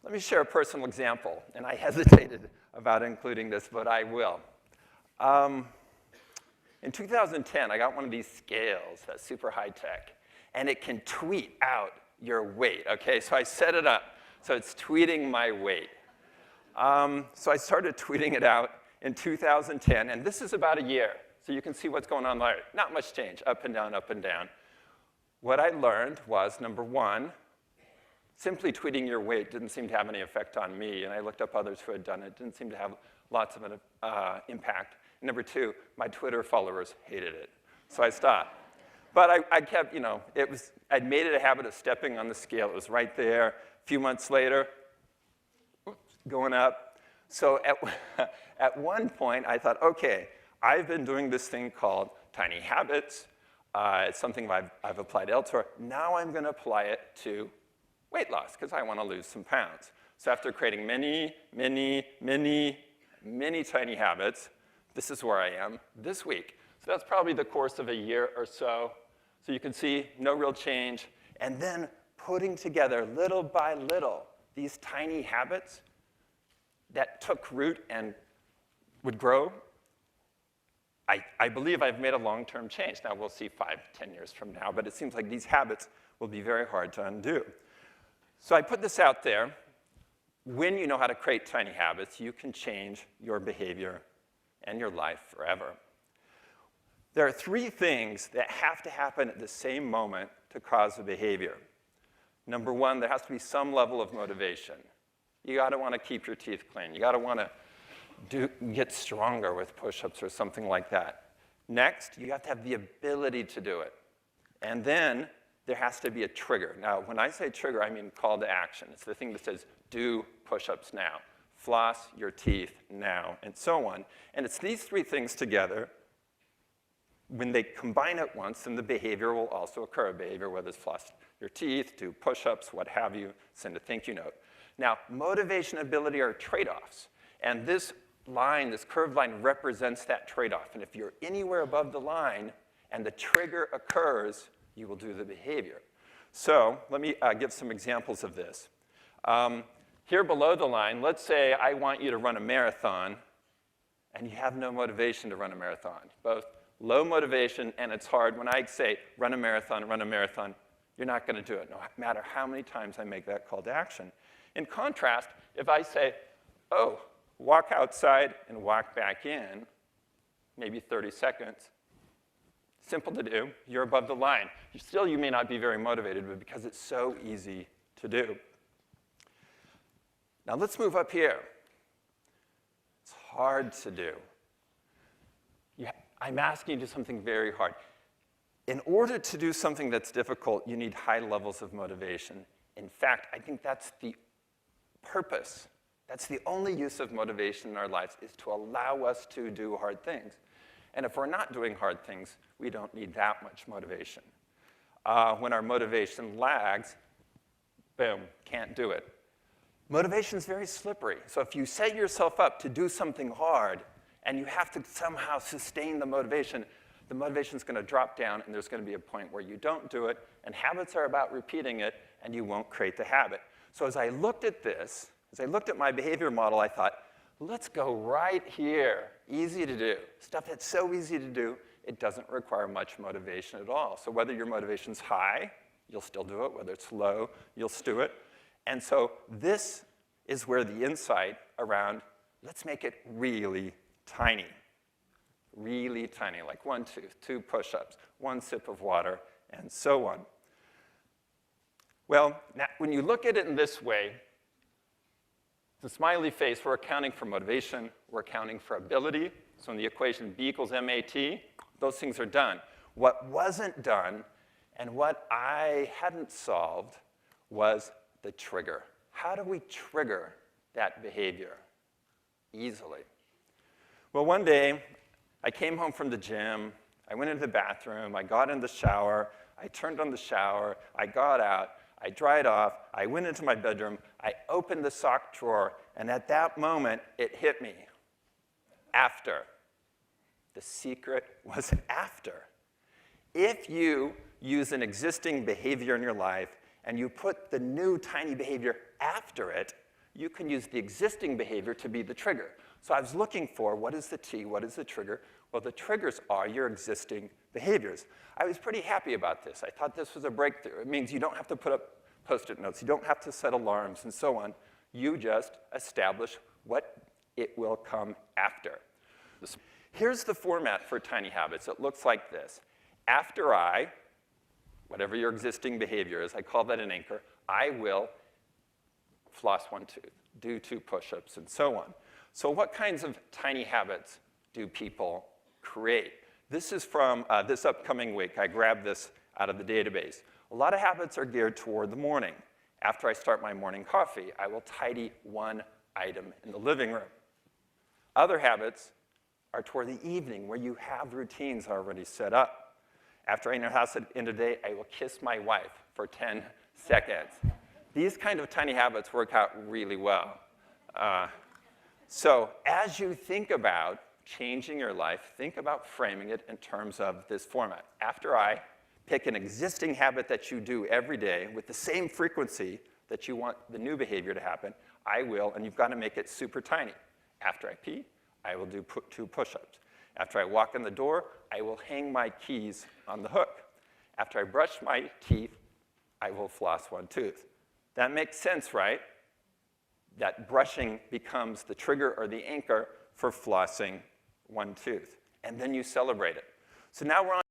Let me share a personal example, and I hesitated about including this, but I will. In 2010, I got one of these scales that's super high tech, and it can tweet out your weight, okay? So I set it up, so it's tweeting my weight. So I started tweeting it out in 2010, and this is about a year. So you can see what's going on there. Not much change, up and down, up and down. What I learned was, number one, simply tweeting your weight didn't seem to have any effect on me, and I looked up others who had done it. It didn't seem to have lots of an impact. Number two, my Twitter followers hated it, so I stopped. But I kept, I'd made it a habit of stepping on the scale. It was right there. A few months later, going up. So at one point, I thought, okay, I've been doing this thing called Tiny Habits. It's something I've applied elsewhere. Now I'm going to apply it to weight loss, because I want to lose some pounds. So after creating many tiny habits, this is where I am this week. So that's probably the course of a year or so. So you can see no real change. And then putting together little by little these tiny habits that took root and would grow, I believe I've made a long-term change. Now we'll see 5, 10 years from now, but it seems like these habits will be very hard to undo. So I put this out there. When you know how to create tiny habits, you can change your behavior and your life forever. There are 3 things that have to happen at the same moment to cause a behavior. Number one, there has to be some level of motivation. You got to want to keep your teeth clean. You got to want to get stronger with push-ups or something like that. Next, you have to have the ability to do it. And then there has to be a trigger. Now, when I say trigger, I mean call to action. It's the thing that says, do push-ups now. Floss your teeth now, and so on. And it's these 3 things together. When they combine at once, then the behavior will also occur. A behavior, whether it's floss your teeth, do push-ups, what have you, send a thank you note. Now, motivation and ability are trade-offs. And this line, this curved line, represents that trade-off. And if you're anywhere above the line and the trigger occurs, you will do the behavior. So let me give some examples of this. Here below the line, let's say I want you to run a marathon, and you have no motivation to run a marathon. Both low motivation and it's hard. When I say run a marathon, you're not going to do it, no matter how many times I make that call to action. In contrast, if I say, oh, walk outside and walk back in, maybe 30 seconds, simple to do, you're above the line. Still, you may not be very motivated, but because it's so easy to do. Now let's move up here. It's hard to do. I'm asking you to do something very hard. In order to do something that's difficult, you need high levels of motivation. In fact, I think that's the purpose. That's the only use of motivation in our lives, is to allow us to do hard things. And if we're not doing hard things, we don't need that much motivation. When our motivation lags, boom, can't do it. Motivation is very slippery. So if you set yourself up to do something hard, and you have to somehow sustain the motivation's going to drop down, and there's going to be a point where you don't do it, and habits are about repeating it, and you won't create the habit. So as I looked at this, as I looked at my behavior model, I thought, let's go right here. Easy to do. Stuff that's so easy to do, it doesn't require much motivation at all. So whether your motivation's high, you'll still do it. Whether it's low, you'll still do it. And so this is where the insight around, let's make it really tiny. Really tiny, like 1 tooth, 2 push-ups, 1 sip of water, and so on. Well, now, when you look at it in this way, the smiley face, we're accounting for motivation, we're accounting for ability. So in the equation B equals MAT, those things are done. What wasn't done, and what I hadn't solved, was the trigger. How do we trigger that behavior easily? Well, one day, I came home from the gym, I went into the bathroom, I got in the shower, I turned on the shower, I got out, I dried off, I went into my bedroom, I opened the sock drawer, and at that moment, it hit me. After. The secret was after. If you use an existing behavior in your life, and you put the new tiny behavior after it, you can use the existing behavior to be the trigger. So I was looking for, what is the T, what is the trigger? Well, the triggers are your existing behaviors. I was pretty happy about this. I thought this was a breakthrough. It means you don't have to put up Post-it notes. You don't have to set alarms and so on. You just establish what it will come after. Here's the format for tiny habits. It looks like this. After I, whatever your existing behavior is, I call that an anchor, I will floss one tooth, do 2 push-ups, and so on. So what kinds of tiny habits do people create? This is from this upcoming week. I grabbed this out of the database. A lot of habits are geared toward the morning. After I start my morning coffee, I will tidy 1 item in the living room. Other habits are toward the evening, where you have routines already set up. After I enter the house at the end of the day, I will kiss my wife for 10 seconds. These kind of tiny habits work out really well. So as you think about changing your life, think about framing it in terms of this format. After I pick an existing habit that you do every day with the same frequency that you want the new behavior to happen, I will, and you've got to make it super tiny. After I pee, I will do 2 push-ups. After I walk in the door, I will hang my keys on the hook. After I brush my teeth, I will floss 1 tooth. That makes sense, right? That brushing becomes the trigger or the anchor for flossing 1 tooth. And then you celebrate it. So now we're on